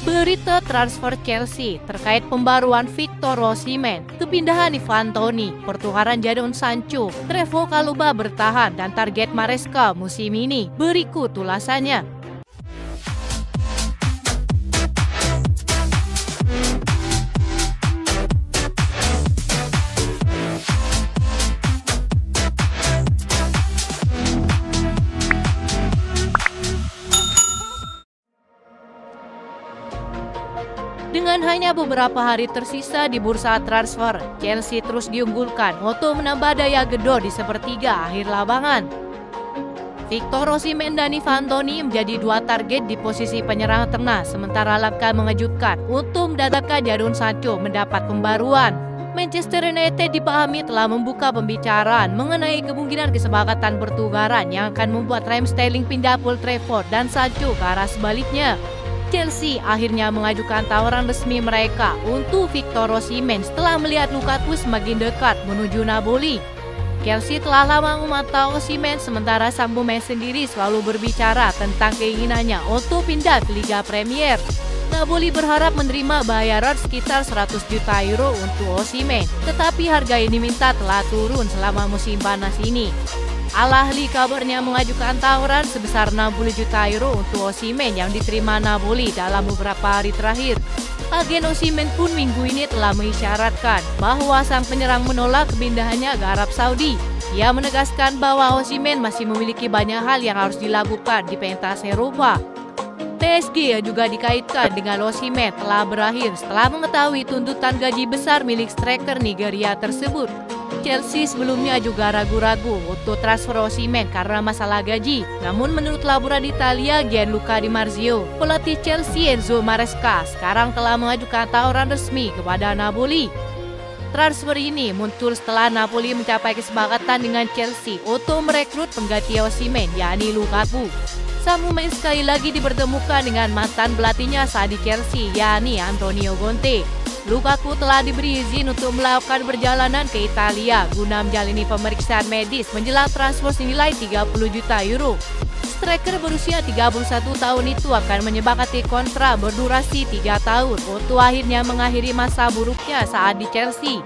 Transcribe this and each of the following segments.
Berita transfer Chelsea terkait pembaruan Victor Osimhen, kepindahan Ivan Toney, pertukaran Jadon Sancho, Trevoh Chalobah bertahan, dan target Maresca musim ini. Berikut ulasannya. Dengan hanya beberapa hari tersisa di bursa transfer, Chelsea terus diunggulkan untuk menambah daya gedor di sepertiga akhir lapangan. Victor Osimhen dan Ivan Toney menjadi dua target di posisi penyerang tengah, sementara langkah mengejutkan untuk mendatangkan Jadon Sancho mendapat pembaruan. Manchester United dipahami telah membuka pembicaraan mengenai kemungkinan kesepakatan pertukaran yang akan membuat Raheem Sterling pindah Old Trafford dan Sancho ke arah sebaliknya. Chelsea akhirnya mengajukan tawaran resmi mereka untuk Victor Osimhen setelah melihat Lukaku semakin dekat menuju Napoli. Chelsea telah lama memantau Osimhen, sementara sang pemain sendiri selalu berbicara tentang keinginannya untuk pindah ke Liga Premier. Napoli berharap menerima bayaran sekitar 100 juta euro untuk Osimhen, tetapi harga yang diminta telah turun selama musim panas ini. Al Ahly kabarnya mengajukan tawaran sebesar 60 juta euro untuk Osimhen yang diterima Napoli dalam beberapa hari terakhir. Agen Osimhen pun minggu ini telah mengisyaratkan bahwa sang penyerang menolak kepindahannya ke Arab Saudi. Ia menegaskan bahwa Osimhen masih memiliki banyak hal yang harus dilakukan di pentas Eropa. PSG juga dikaitkan dengan Osimhen telah berakhir setelah mengetahui tuntutan gaji besar milik striker Nigeria tersebut. Chelsea sebelumnya juga ragu-ragu untuk transfer Osimhen karena masalah gaji. Namun menurut laporan Italia Gianluca Di Marzio, pelatih Chelsea Enzo Maresca sekarang telah mengajukan tawaran resmi kepada Napoli. Transfer ini muncul setelah Napoli mencapai kesepakatan dengan Chelsea untuk merekrut pengganti Osimhen, yakni Lukaku. Sang pemain sekali lagi dipertemukan dengan mantan pelatihnya saat di Chelsea, yakni Antonio Conte. Lukaku telah diberi izin untuk melakukan perjalanan ke Italia guna menjalani pemeriksaan medis menjelang transfer senilai 30 juta euro. Striker berusia 31 tahun itu akan menyepakati kontrak berdurasi 3 tahun untuk akhirnya mengakhiri masa buruknya saat di Chelsea.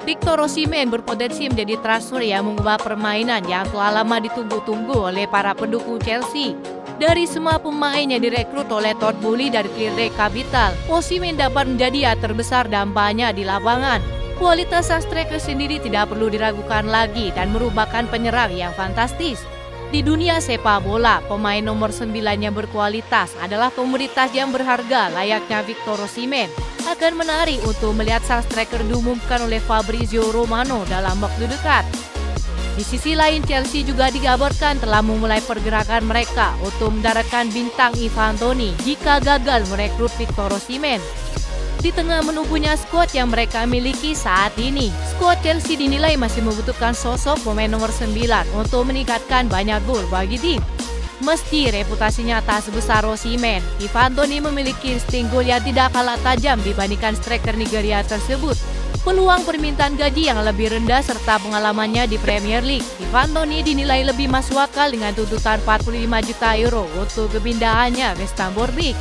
Victor Osimhen berpotensi menjadi transfer yang mengubah permainan yang telah lama ditunggu-tunggu oleh para pendukung Chelsea. Dari semua pemain yang direkrut oleh Todd Boehly dari Clearlake Capital, Osimhen dapat menjadi yang terbesar dampaknya di lapangan. Kualitas sang striker sendiri tidak perlu diragukan lagi dan merupakan penyerang yang fantastis. Di dunia sepak bola, pemain nomor 9 yang berkualitas adalah komoditas yang berharga layaknya Victor Osimhen. Akan menarik untuk melihat sang striker diumumkan oleh Fabrizio Romano dalam waktu dekat. Di sisi lain, Chelsea juga dikabarkan telah memulai pergerakan mereka untuk mendaratkan bintang Ivan Toney jika gagal merekrut Victor Osimhen. Di tengah menumbuhnya skuad yang mereka miliki saat ini, skuad Chelsea dinilai masih membutuhkan sosok pemain nomor 9 untuk meningkatkan banyak gol bagi tim. Meski reputasinya tak sebesar Osimhen, Ivan Toney memiliki insting gol yang tidak kalah tajam dibandingkan striker Nigeria tersebut. Peluang permintaan gaji yang lebih rendah serta pengalamannya di Premier League, Ivan Toney dinilai lebih masuk akal dengan tuntutan 45 juta euro untuk kepindahannya ke Stamford Bridge.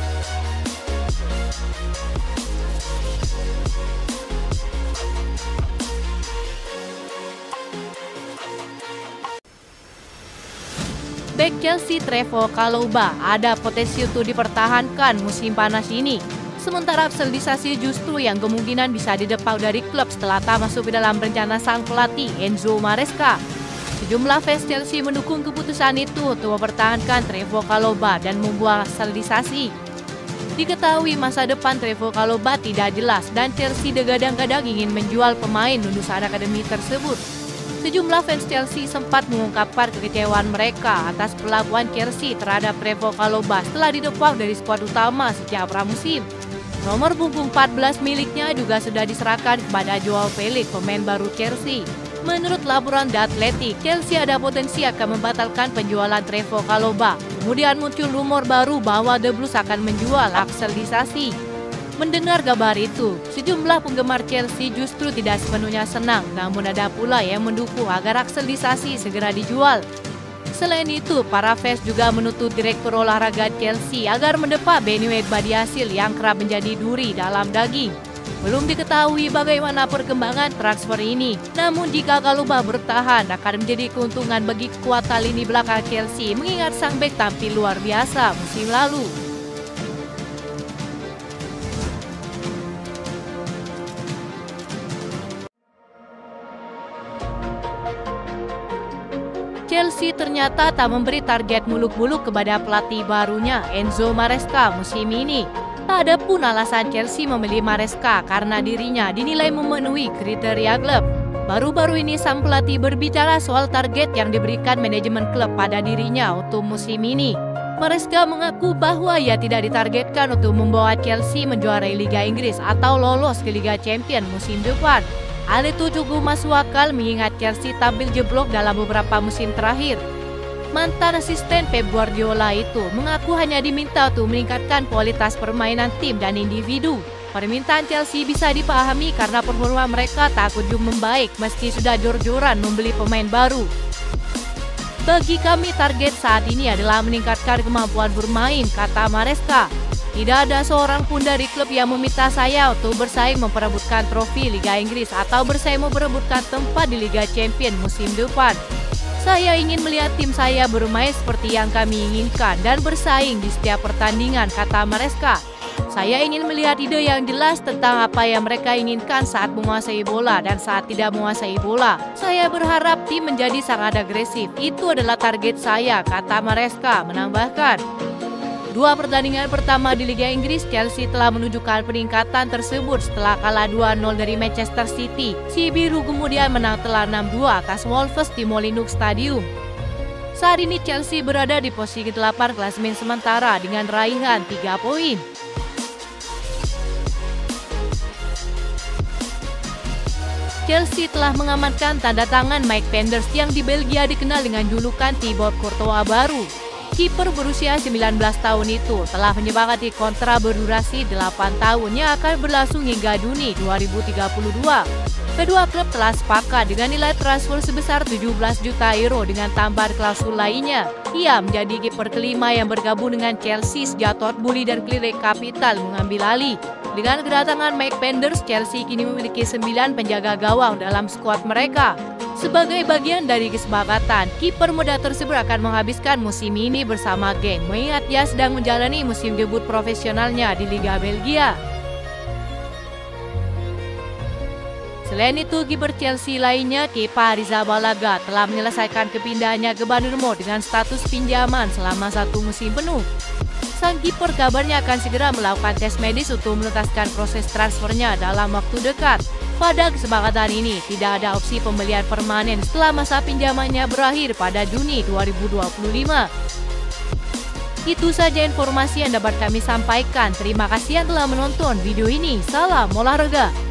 Bek Chelsea Trevoh Chalobah ada potensi untuk dipertahankan musim panas ini. Sementara Axel justru yang kemungkinan bisa didepak dari klub setelah tak masuk ke dalam rencana sang pelatih Enzo Maresca. Sejumlah fans Chelsea mendukung keputusan itu untuk mempertahankan Trevoh Chalobah dan membuang Axel. Diketahui masa depan Trevoh Chalobah tidak jelas dan Chelsea digadang-gadang ingin menjual pemain lulusan akademi tersebut. Sejumlah fans Chelsea sempat mengungkapkan kekecewaan mereka atas perlakuan Chelsea terhadap Trevoh Chalobah setelah didepak dari skuad utama sejak pramusim. Nomor punggung 14 miliknya juga sudah diserahkan kepada Joao Felix, pemain baru Chelsea. Menurut laporan The Athletic, Chelsea ada potensi akan membatalkan penjualan Trevoh Chalobah. Kemudian muncul rumor baru bahwa The Blues akan menjual Axel. Mendengar kabar itu, sejumlah penggemar Chelsea justru tidak sepenuhnya senang, namun ada pula yang mendukung agar Axel segera dijual. Selain itu, para fans juga menuntut direktur olahraga Chelsea agar mendepak Benued Badiashile yang kerap menjadi duri dalam daging. Belum diketahui bagaimana perkembangan transfer ini, namun jika Galuba bertahan akan menjadi keuntungan bagi kekuatan lini belakang Chelsea mengingat sang bek tampil luar biasa musim lalu. Chelsea ternyata tak memberi target muluk-muluk kepada pelatih barunya Enzo Maresca musim ini. Tak ada pun alasan Chelsea memilih Maresca karena dirinya dinilai memenuhi kriteria klub. Baru-baru ini sang pelatih berbicara soal target yang diberikan manajemen klub pada dirinya untuk musim ini. Maresca mengaku bahwa ia tidak ditargetkan untuk membawa Chelsea menjuarai Liga Inggris atau lolos ke Liga Champions musim depan. Hal itu cukup masuk akal mengingat Chelsea tampil jeblok dalam beberapa musim terakhir. Mantan asisten Pep Guardiola itu mengaku hanya diminta untuk meningkatkan kualitas permainan tim dan individu. Permintaan Chelsea bisa dipahami karena performa mereka tak kunjung membaik meski sudah jor-joran membeli pemain baru. Bagi kami target saat ini adalah meningkatkan kemampuan bermain, kata Maresca. Tidak ada seorang pun dari klub yang meminta saya untuk bersaing memperebutkan trofi Liga Inggris atau bersaing memperebutkan tempat di Liga Champions musim depan. Saya ingin melihat tim saya bermain seperti yang kami inginkan dan bersaing di setiap pertandingan, kata Maresca. Saya ingin melihat ide yang jelas tentang apa yang mereka inginkan saat menguasai bola dan saat tidak menguasai bola. Saya berharap tim menjadi sangat agresif. Itu adalah target saya, kata Maresca, menambahkan. Dua pertandingan pertama di Liga Inggris, Chelsea telah menunjukkan peningkatan tersebut setelah kalah 2-0 dari Manchester City. Si biru kemudian menang telak 6-2 atas Wolves di Molineux Stadium. Saat ini Chelsea berada di posisi ke-8 klasemen sementara dengan raihan 3 poin. Chelsea telah mengamankan tanda tangan Mike Penders yang di Belgia dikenal dengan julukan Thibaut Courtois baru. Kiper berusia 19 tahun itu telah menyepakati kontrak berdurasi 8 tahun yang akan berlangsung hingga Juni 2032. Kedua klub telah sepakat dengan nilai transfer sebesar 17 juta euro dengan tambahan klausul lainnya. Ia menjadi kiper kelima yang bergabung dengan Chelsea sejak Todd Boehly dan Clearlake Capital mengambil alih. Dengan kedatangan Mike Penders, Chelsea kini memiliki 9 penjaga gawang dalam skuad mereka. Sebagai bagian dari kesepakatan, kiper muda tersebut akan menghabiskan musim ini bersama geng, mengingat ia sedang menjalani musim debut profesionalnya di Liga Belgia. Selain itu, kiper Chelsea lainnya, Kepa Arrizabalaga, telah menyelesaikan kepindahannya ke Bournemouth dengan status pinjaman selama 1 musim penuh. Sang kiper kabarnya akan segera melakukan tes medis untuk menuntaskan proses transfernya dalam waktu dekat. Pada kesepakatan ini, tidak ada opsi pembelian permanen setelah masa pinjamannya berakhir pada Juni 2025. Itu saja informasi yang dapat kami sampaikan. Terima kasih yang telah menonton video ini. Salam olahraga.